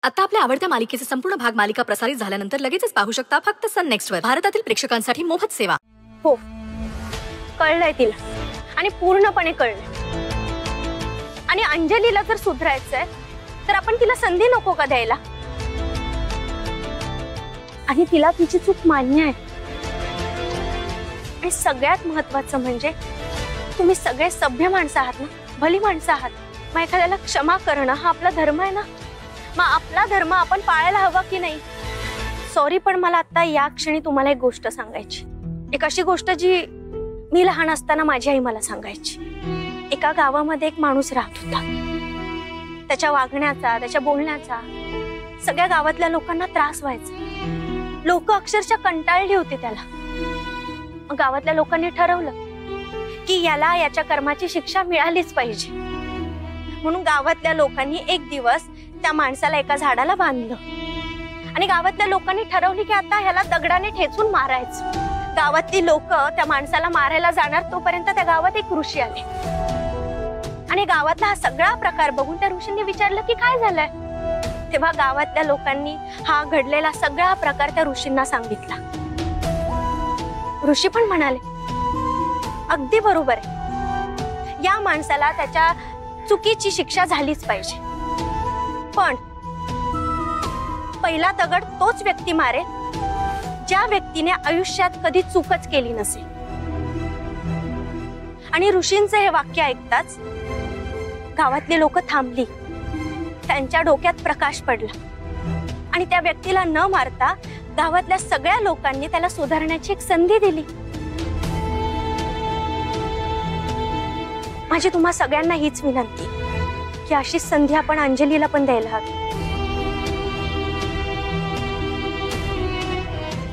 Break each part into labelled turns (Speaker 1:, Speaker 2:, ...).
Speaker 1: आता आपल्या आवडत्या मालिकेचे संपूर्ण भाग मालिका प्रसारित झाल्यानंतर लगेचच पाहू शकता फक्त सन नेक्स्ट वर. भारतातील प्रेक्षकांसाठी मोफत सेवा.
Speaker 2: हो, कळलंय तिला आणि पूर्णपणे कळलंय. आणि अंजलीला जर सुधारायचंय तर आपण तिला संधी नको का द्यायला? आणि तिला तिची चूक मान्य आहे. आणि सगळ्यात महत्वाचं म्हणजे तुम्ही सगळे सभ्य माणसं आहात ना, भली माणसं आहात. मग एखाद्याला क्षमा करणं हा आपला धर्म आहे ना. मग आपला धर्म आपण पाळायला हवा की नाही? सॉरी, पण मला आता या क्षणी तुम्हाला एक गोष्ट सांगायची. एक अशी गोष्ट जी मी लहान असताना माझी आई मला सांगायची. एका गावामध्ये एक माणूस राहत होता. त्याच्या वागण्याचा, त्याच्या बोलण्याचा सगळ्या गावातल्या लोकांना त्रास व्हायचा. लोक अक्षरशः कंटाळली होती त्याला. गावातल्या लोकांनी ठरवलं की याला याच्या कर्माची शिक्षा मिळालीच पाहिजे. म्हणून गावातल्या लोकांनी एक दिवस त्या माणसाला एका झाडाला बांधलं आणि गावातल्या लोकांनी ठरवली की आता ह्याला दगडाने ठेचून मारायचं. गावातली लोक त्या माणसाला मारायला जाणार तोपर्यंत त्या गावात एक ऋषी आले आणि गावातला हा सगळा प्रकार बघून त्या ऋषींनी विचारलं की काय झालंय. तेव्हा गावातल्या लोकांनी हा घडलेला सगळा प्रकार त्या ऋषींना सांगितला. ऋषी पण म्हणाले अगदी बरोबर आहे, या माणसाला त्याच्या चुकीची शिक्षा झालीच पाहिजे. पण पहिला दगड तोच व्यक्ती मारेल ज्या व्यक्तीने आयुष्यात कधी चूकच केली नसेल. आणि ऋषींचं हे वाक्य ऐकताच गावातली लोक थांबली. त्यांच्या डोक्यात प्रकाश पडला आणि त्या व्यक्तीला न मारता गावातल्या सगळ्या लोकांनी त्याला सुधारण्याची एक संधी दिली. माझी तुम्हा सगळ्यांना हीच विनंती की अशी संधी आपण अंजलीला पण द्यायला हवी.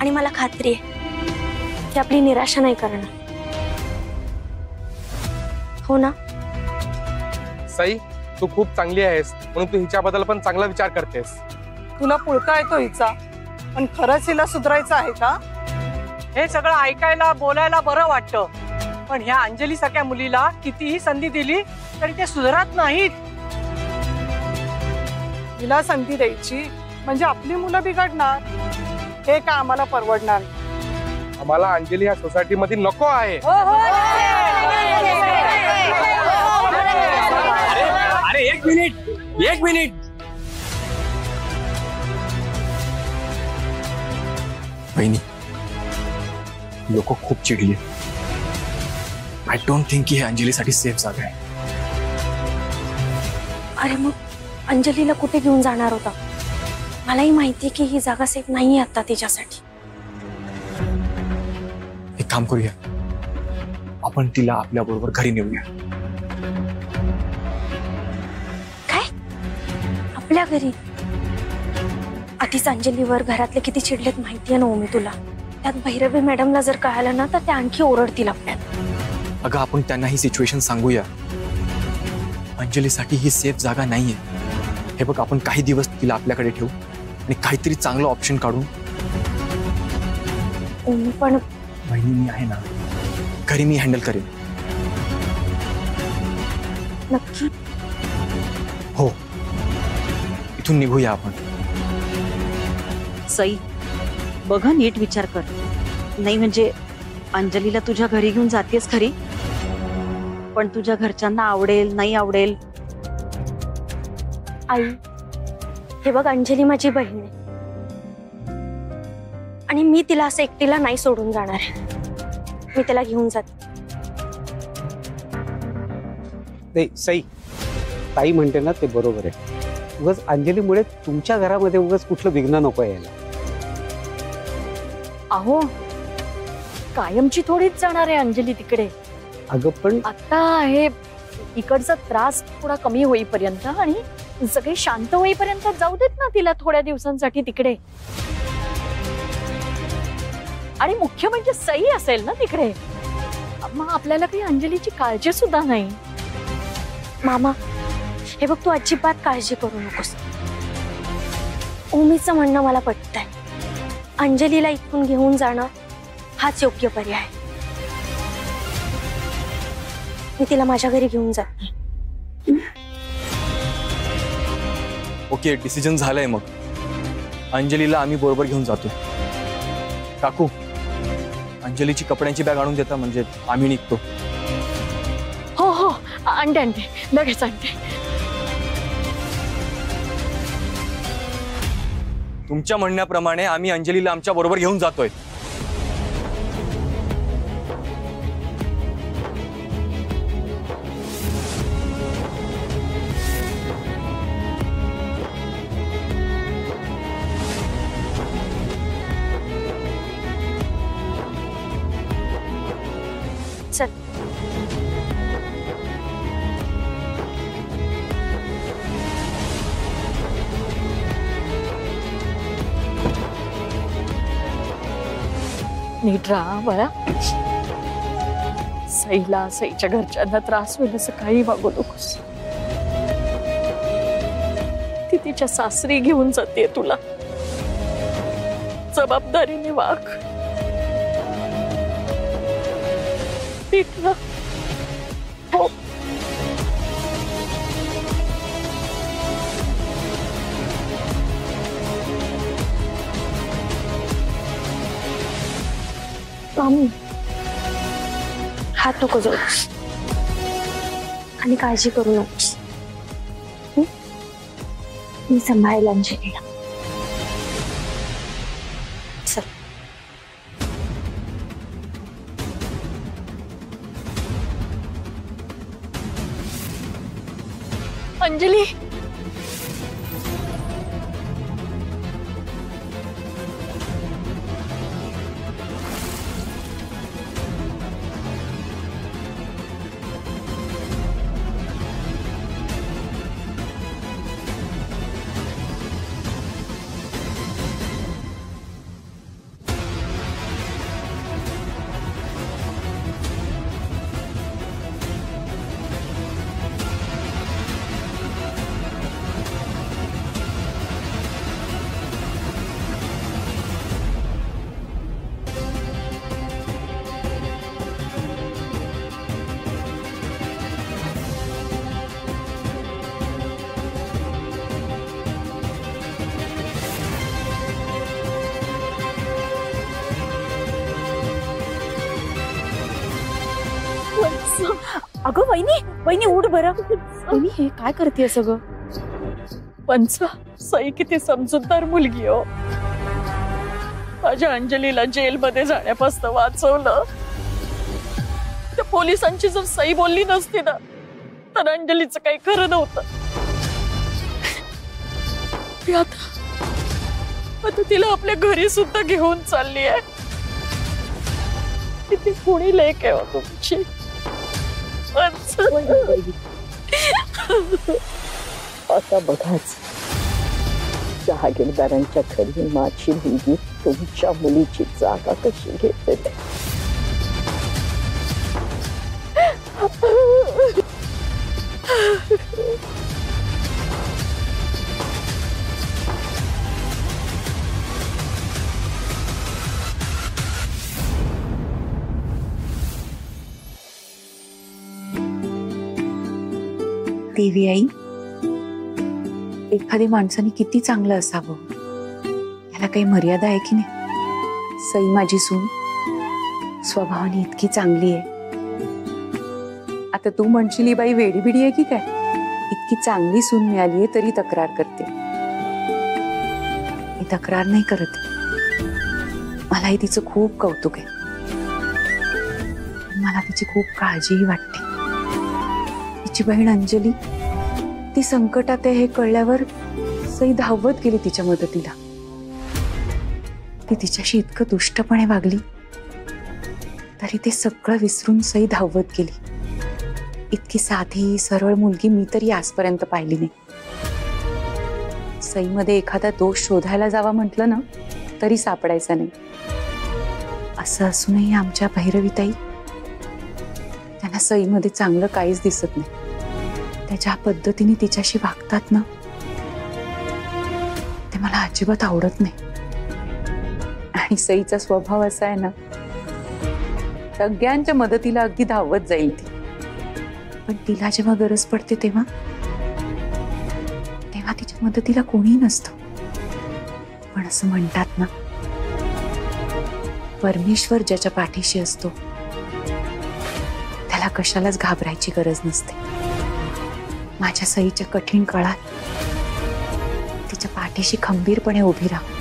Speaker 2: आणि मला खात्री आहे की आपली निराशा नाही करणार. हो ना
Speaker 3: सई, तू खूप चांगली आहेस म्हणून तू हिच्याबद्दल पण चांगला विचार करतेस.
Speaker 4: तुला पुळका येतो हिचा, पण खरंच हिला सुधारायचं आहे का? हे सगळं ऐकायला बोलायला बरं वाटतं, पण ह्या अंजली सारख्या मुलीला कितीही संधी दिली तरी ते सुधारत नाहीत. हिला संधी द्यायची म्हणजे आपली मुलं बिघडणार, हे का आम्हाला परवडणार?
Speaker 3: आम्हाला अंजली ह्या सोसायटी मध्ये नको आहे.
Speaker 5: अरे एक मिनिट. बहिणी, लोक खूप चिडली. आय डोंट थिंक की हे अंजलीसाठी सेफ जागा आहे.
Speaker 2: अरे मग अंजलीला कुठे घेऊन जाणार होता? मलाही माहिती की ही जागा सेफ नाही आता तिच्यासाठी.
Speaker 5: एक काम करूया, आपण तिला आपल्या बरोबर घरी नेऊया.
Speaker 2: काय? आपल्या घरी? आधीच अंजलीवर घरातले किती चिडलेत माहितीये ना मी तुला. त्यात भैरवी मॅडमला जर कळालं ना तर त्या आणखी ओरडतील आपल्याला.
Speaker 5: अगं, आपण त्यांना ही सिच्युएशन सांगूया. अंजलीसाठी ही सेफ जागा नाहीये. हे बघ, आपण काही दिवस तिला आपल्याकडे ठेवू आणि काहीतरी चांगलं ऑप्शन काढू.
Speaker 2: पण
Speaker 5: बहिणी, मी आहे ना, घरी मी हँडल करेन.
Speaker 2: नक्की?
Speaker 5: हो, इथून निघूया आपण.
Speaker 6: सई, बघ नीट विचार कर. नाही म्हणजे अंजलीला तुझ्या घरी घेऊन जातेस खरी, पण तुझ्या घरच्यांना आवडेल नाही आवडेल?
Speaker 2: आई, हे बघ, अंजली माझी बहीण आहे आणि मी तिला असं एकटीला नाही सोडून जाणार आहे. मी तिला घेऊन जाते.
Speaker 7: नाही सई, ताई म्हणते ना ते बरोबर आहे. उगाच अंजलीमुळे तुमच्या घरामध्ये उगाच कुठलं विघ्न नको यायला.
Speaker 1: अहो, कायमची थोडीच जाणार आहे अंजली तिकडे.
Speaker 7: अगं पण
Speaker 1: आता हे इकडचा त्रास थोडा कमी होईपर्यंत आणि सगळे शांत होईपर्यंत जाऊ देत ना तिला थोड्या दिवसांसाठी तिकडे. आणि मुख्य म्हणजे सई असेल ना तिकडे, मग आपल्याला काही अंजलीची काळजी सुद्धा नाही.
Speaker 2: मामा, हे बघ, तू अजिबात काळजी करू नकोस. उमीचं म्हणणं मला पटतंय. अंजलीला इथून घेऊन जाणं हाच योग्य पर्याय. मी तिला माझ्या घरी घेऊन जाते.
Speaker 5: ओके, डिसिजन झालंय. मग अंजलीला आम्ही बरोबर घेऊन जातो. काकू, अंजलीची कपड्यांची बॅग आणून देता, म्हणजे आम्ही निघतो.
Speaker 1: हो हो, आणते आणते, लगेच आणते.
Speaker 5: तुमच्या म्हणण्याप्रमाणे आम्ही अंजलीला आमच्या बरोबर घेऊन जातोय.
Speaker 2: चल.
Speaker 1: नीट राहा बाळा. सईला, सईच्या घरच्यांना त्रास होईल असं काही वागू नकोस. ती तिच्या सासरी घेऊन जाते तुला. जबाबदारीने वाग. नीट राहा. हो.
Speaker 2: मामी, हात नको जोडूस आणि काळजी करू नकोस. मी सांभाळेल अंजलीला. चल.
Speaker 1: अंजली,
Speaker 6: अगं वहिनी, वहिनी उठ बरं. वहिनी हे काय करते सगळं?
Speaker 1: पंच, सई किती समजूतदार मुलगी हो. माझ्या अंजलीला जेलमध्ये जाण्यापासून वाचवलं. त्या पोलिसांची जर सई बोलली नसती ना, तर अंजलीचं काही खरं नव्हतं. ती आता तिला आपल्या घरी सुद्धा घेऊन चालली आहे. किती कोणी लेक आहे हो तुमची.
Speaker 8: आता बघाच, जहागीरदारांच्या घरी माझी मुलगी तुमच्या मुलीची जागा कशी घेते.
Speaker 6: देवी आई, एखाद्या माणसाने किती चांगलं असावं, याला काही मर्यादा आहे की नाही? सई माझी सून स्वभावाने इतकी चांगली आहे. आता तू म्हणशील ही बाई वेडीबिडी आहे की काय? इतकी चांगली सून मिळाली आहे तरी तक्रार करते. मी तक्रार नाही करत. मलाही तिचं खूप कौतुक आहे. मला तिची खूप काळजीही वाटते. तिची बहीण अंजली ती संकटात आहे हे कळल्यावर सई धावत गेली तिच्या मदतीला. ती तिच्याशी इतकं दुष्टपणे वागली तरी ते सगळं विसरून सई धावत गेली. इतकी साधी सरळ मुलगी मी तरी आजपर्यंत पाहिली नाही. सईमध्ये एखादा दोष शोधायला जावा म्हटलं ना तरी सापडायचा नाही. असं असूनही आमच्या भैरवीताई, त्यांना सईमध्ये चांगलं काहीच दिसत नाही. त्या ज्या पद्धतीने तिच्याशी वागतात ना, ते मला अजिबात आवडत नाही. आणि सईचा स्वभाव असा आहे ना, सगळ्यांच्या मदतीला अगदी धावत जाईल ती. पण तिला जेव्हा गरज पडते तेव्हा तिच्या तिच्या मदतीला कोणी नसतं, पण असं म्हणतात ना, परमेश्वर ज्याच्या पाठीशी असतो त्याला कशालाच घाबरायची गरज नसते. माझ्या सईच्या कठीण काळात तिच्या पाठीशी खंबीरपणे उभी राहा,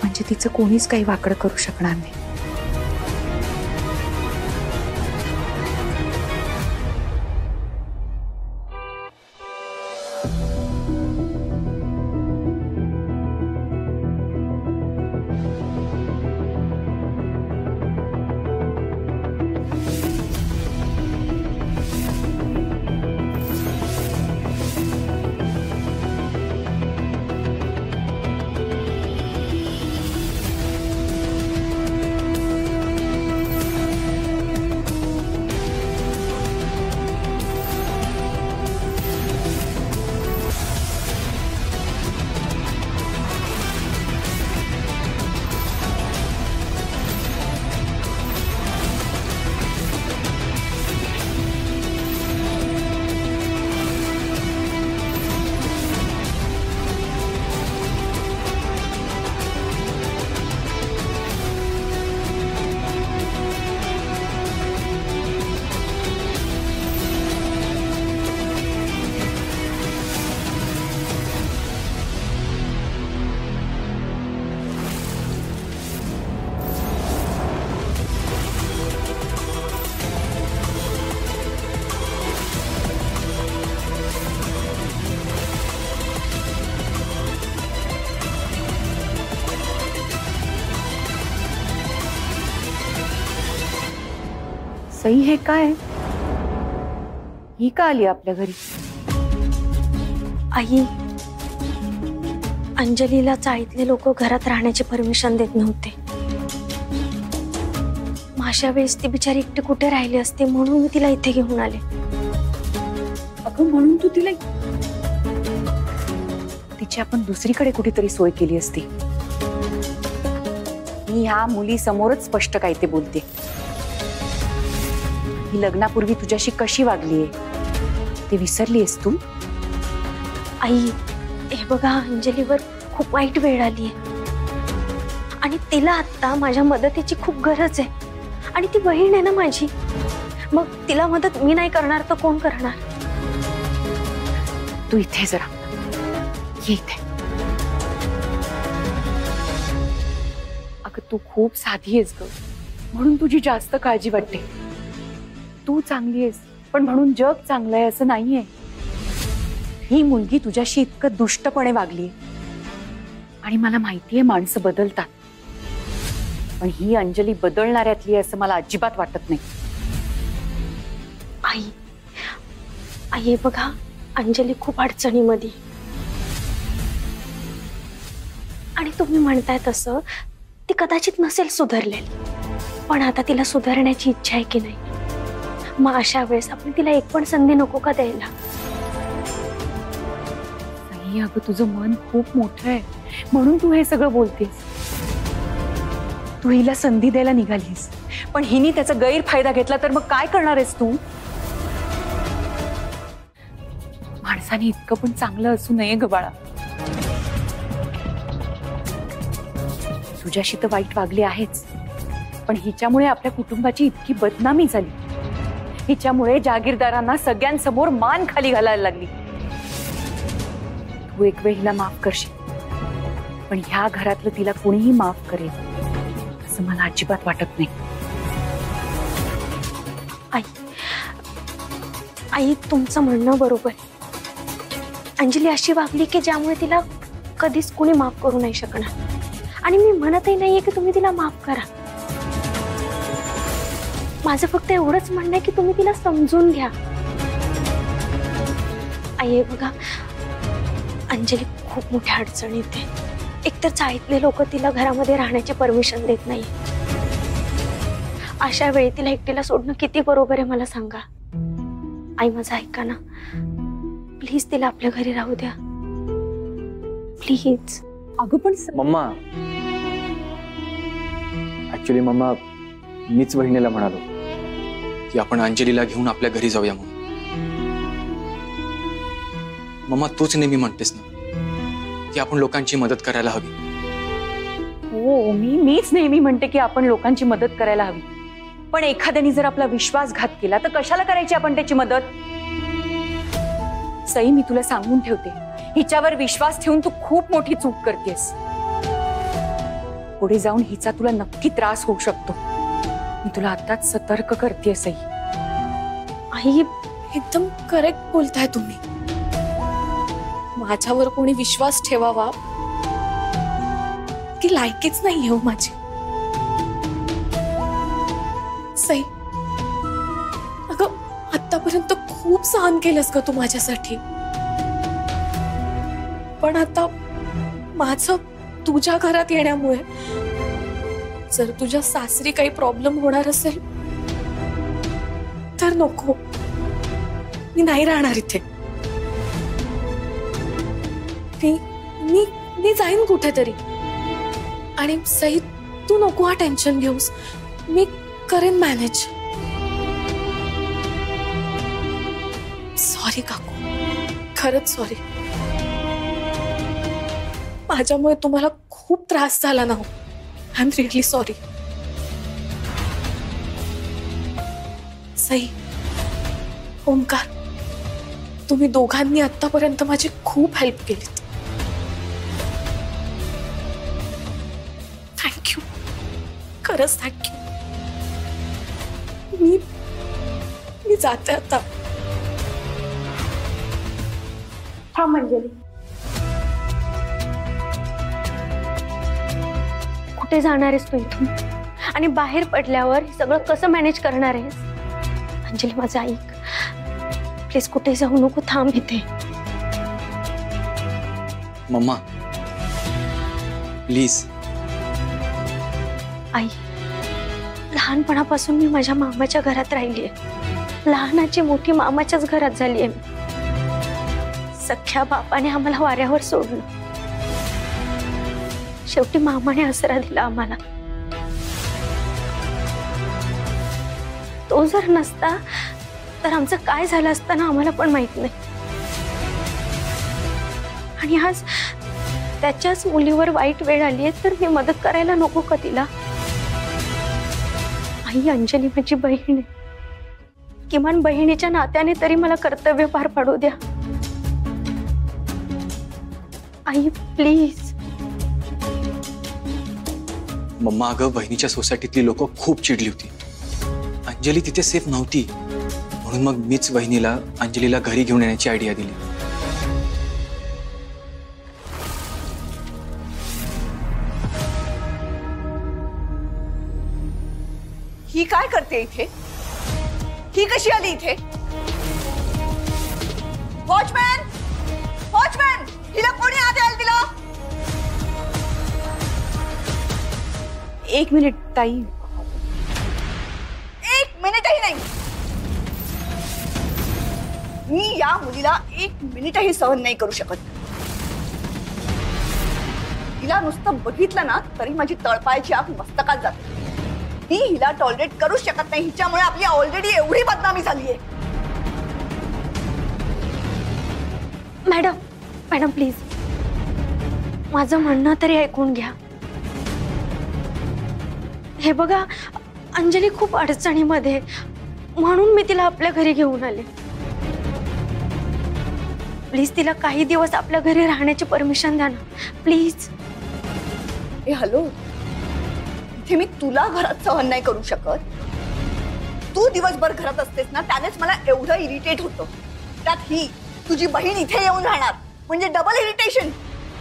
Speaker 6: म्हणजे तिचं कोणीच काही वाकडं करू शकणार नाही. सई, हे काय? ही का आली आपल्या घरी?
Speaker 2: आई, अंजलीला चाळीतले लोक घरात राहण्याची परमिशन देत नव्हते. अशा वेळेस ती बिचारी एकटी कुठे राहिली असते, म्हणून मी तिला इथे घेऊन आले.
Speaker 6: अगं, म्हणून तू तिला तिची आपण दुसरीकडे कुठेतरी सोय केली असती. मी ह्या मुली समोरच स्पष्ट काय ते बोलते. ही लग्नापूर्वी तुझ्याशी कशी वागलीये ते विसरलीयस तू?
Speaker 2: आई, हे बघा, अंजलीवर खूप वाईट वेळ आलीये आणि तिला आता माझ्या मदतीची खूप गरज आहे. आणि ती बहीण आहे ना माझी, मग तिला मदत मी नाही करणार तर कोण करणार?
Speaker 6: तू इथे जरा ये इथे. अगं, तू खूप साधी आहेस ग, म्हणून तुझी जास्त काळजी वाटते. तू चांगली आहेस पण म्हणून जग चांगलं आहे असं नाहीये. ही मुलगी तुझ्याशी इतकं दुष्टपणे वागली आणि मला माहितीये माणसं बदलतात, पण ही अंजली बदलणाऱ्यातली असं मला अजिबात वाटत नाही.
Speaker 2: आई, आई बघा, अंजली खूप अडचणीमध्ये आणि तुम्ही म्हणताय तसं ती कदाचित नसेल सुधारलेली, पण आता तिला सुधारण्याची इच्छा आहे की नाही? मग अशा वेळेस आपण तिला एक पण संधी नको का द्यायला?
Speaker 6: नाही अगं, तुझं मन खूप मोठं आहे म्हणून तू हे सगळं बोलतेस. तू हिला संधी द्यायला निघालीस, पण हिने त्याचा गैरफायदा घेतला तर मग काय करणार आहेस तू? माणसाने इतकं पण चांगलं असू नये ग बाळा. तुझ्याशी तर वाईट वागली आहेच, पण हिच्यामुळे आपल्या कुटुंबाची इतकी बदनामी झाली. हिच्यामुळे जागीरदारांना सगळ्यांसमोर मान खाली घालायला लागली. तू एक वेळ हिला माफ करशील, पण ह्या घरातलं तिला कोणीही माफ करेल असं मला अजिबात वाटत नाही.
Speaker 2: आई, आई तुमचं म्हणणं बरोबर. अंजली अशी वागली की ज्यामुळे तिला कधीच कोणी माफ करू नाही शकणार. आणि मी म्हणतही नाहीये की तुम्ही तिला माफ करा. माझं फक्त एवढंच म्हणणं आहे की तुम्ही तिला समजून घ्या. आई बघा, अंजली खूप मोठ्या अडचणीत आहे. एकतर चाळीतले लोक तिला घरामध्ये राहण्याची परमिशन देत नाही. अशा वेळी तिला एकटीला सोडणं किती बरोबर आहे मला सांगा. आई माझं ऐका ना, प्लीज तिला आपल्या घरी राहू द्या, प्लीज.
Speaker 6: अगं पण
Speaker 5: मम्मा, ऍक्च्युली मम्मा, मीच वहिनीला म्हणालो की आपण अंजलीला घेऊन आपल्या घरी जाऊया म्हणून. मम्मा तूच नेहमी म्हणतेस ना की आपण लोकांची मदत करायला हवी.
Speaker 6: हो, मीच नेहमी म्हणते की आपण लोकांची मदत करायला हवी. पण एखाद्याने जर आपला विश्वासघात केला तर कशाला करायची आपण त्याची मदत? सई, मी तुला सांगून ठेवते, हिच्यावर विश्वास ठेवून तू खूप मोठी चूक करतेस. पुढे जाऊन हिचा तुला नक्की त्रास होऊ शकतो. मी तुला आताच सतर्क करतेय सई.
Speaker 1: आई, एकदम करेक्ट बोलताय तुम्ही. माझ्यावर कोणी विश्वास ठेवावा की लायकीच नाही हो माझी. सई, अगं आतापर्यंत खूप सहन केलंस ग तू माझ्यासाठी. पण आता माझं तुझ्या घरात येण्यामुळे जर तुझ्या सासरी काही प्रॉब्लेम होणार असेल तर नको, मी नाही राहणार इथे. मी जाईन कुठेतरी. आणि सई, तू नको हा टेन्शन घेऊस, मी करेन मॅनेज. सॉरी काकू, खरंच सॉरी. माझ्यामुळे तुम्हाला खूप त्रास झाला ना. I am really sorry. Sai, Omkar, तुम्ही दोघांनी आतापर्यंत माझी खूप हेल्प केली. थँक्यू, खरंच थँक्यू. मी जाते आता.
Speaker 2: हा मंजली, कुठे जाणार आहेस तू इथून? आणि बाहेर पडल्यावर हे सगळं कसं मॅनेज करणार आहेस? अंजली, माझं ऐक प्लीज, कुठे जाऊ नको, थांब इथे.
Speaker 5: Mamma please.
Speaker 2: आई, लहानपणापासून मी माझ्या मामाच्या घरात राहिलीये. लहानाची मोठी मामाच्याच घरात झालीये मी. सख्या बापाने आम्हाला वाऱ्यावर सोडलं. शेवटी मामाने आसरा दिला आम्हाला. तो जर नसता तर आमचं काय झालं असतं ना आम्हाला पण माहित नाही. आणि आज त्याच्याच मुलीवर वाईट वेळ आली आहे तर मी मदत करायला नको का तिला? आई, अंजली माझी बहीण आहे. किमान बहिणीच्या नात्याने तरी मला कर्तव्य पार पाडू द्या. आई प्लीज.
Speaker 5: मम्मा, अगं बहिणीच्या सोसायटीतली लोक खूप चिडली होती. अंजली तिथे सेफ नव्हती, म्हणून मग मीच बहिणीला अंजलीला घरी घेऊन येण्याची आयडिया दिली.
Speaker 9: ही काय करते इथे? ही कशी आली इथे? वॉचमॅन, वॉचमॅन, हिला कोणी आत यायला दिलं?
Speaker 6: एक मिनिट ताई.
Speaker 9: एक मिनिटही नाही. मी या मुलीला एक मिनिटही सहन नाही करू शकत. हिला नुसतं बघितलं ना तरी माझी तळपायाची आग मस्तकात जाते. मी हिला टॉलरेट करू शकत नाही. हिच्यामुळे आपली ऑलरेडी एवढी बदनामी झाली आहे.
Speaker 2: मॅडम, मॅडम प्लीज, माझं म्हणणं तरी ऐकून घ्या. हे बघा, अंजली खूप अडचणीमध्ये, म्हणून मी तिला आपल्या घरी घेऊन आले. प्लीज तिला काही दिवस आपल्या घरी राहण्याची परमिशन द्या ना प्लीज.
Speaker 9: ए हॅलो, इथे मी तुला घरात सहन नाही करू शकत. तू दिवसभर घरात असतेस ना त्यानेच मला एवढं इरिटेट होतं. त्यात ही तुझी बहीण इथे येऊन राहणार म्हणजे डबल इरिटेशन.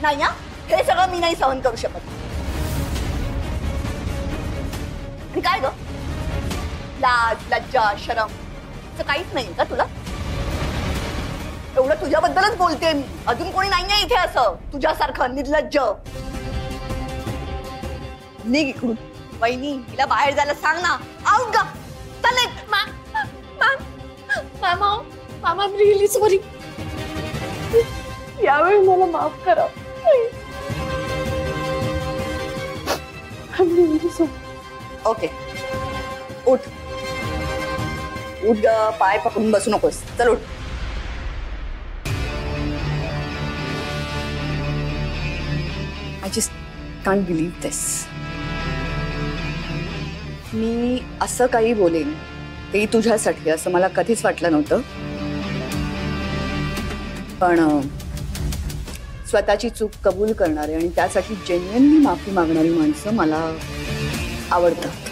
Speaker 9: नाही ना, हे सगळं मी नाही सहन करू शकत. आणि काय ग, लाज लज्जा शरम असं काहीच नाही का तुला? एवढं तुझ्याबद्दलच बोलते मी. अजून कोणी नाहीये इथे असं तुझ्यासारखं निर्लज्ज. निघ इकडून. वहिनी, हिला बाहेर जायला सांग ना. आउट गा. चल निघ.
Speaker 1: मामा, आय एम रिअली सॉरी. यावेळी मला माफ करा.
Speaker 9: ओके, उठ उठ ग. पाय पकडून बसू नकोस. चल उठ. आय जस्ट कांट बिलीव्ह दिस. मी असं काही बोलेन तेही तुझ्यासाठी असं मला कधीच वाटलं नव्हतं. पण स्वतःची चूक कबूल करणारे आणि त्यासाठी जेन्युइनली माफी मागणारी माणसं मला आवडतात.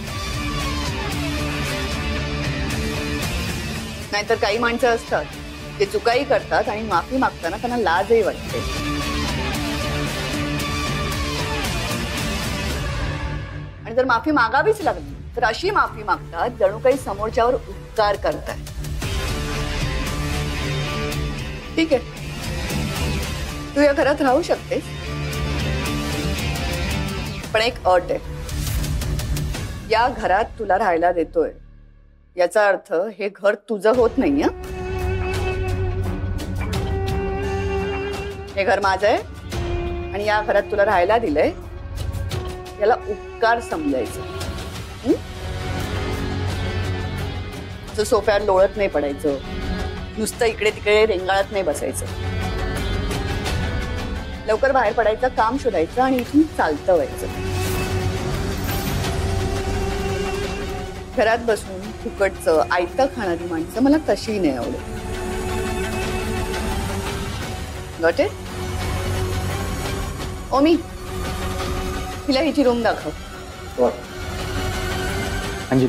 Speaker 9: नाहीतर काही माणसं असतात ते चुकाही करतात आणि माफी मागताना त्यांना लाजही वाटते. आणि जर माफी मागावीच लागली तर अशी माफी मागतात जणू काही समोरच्यावर उपकार करताय. ठीक आहे, तू या घरात राहू शकतेस, पण एक अट आहे. या घरात तुला राहायला देतोय याचा अर्थ हे घर तुझं होत नाही. हे घर माझं आहे आणि या घरात तुला राहायला दिलंय याला उपकार समजायचं. असं सोफ्यावर लोळत नाही पडायचं, नुसतं इकडे तिकडे रेंगाळत नाही बसायचं. लवकर बाहेर पडायचं, काम शोधायचं आणि इथून चालतं व्हायचं. घरात बसून फुकटचं आयतं खाणारी माणसं मला तशी नाही आवडत. Got it? ओमी, हिला हिची रूम दाखव.
Speaker 5: अंजली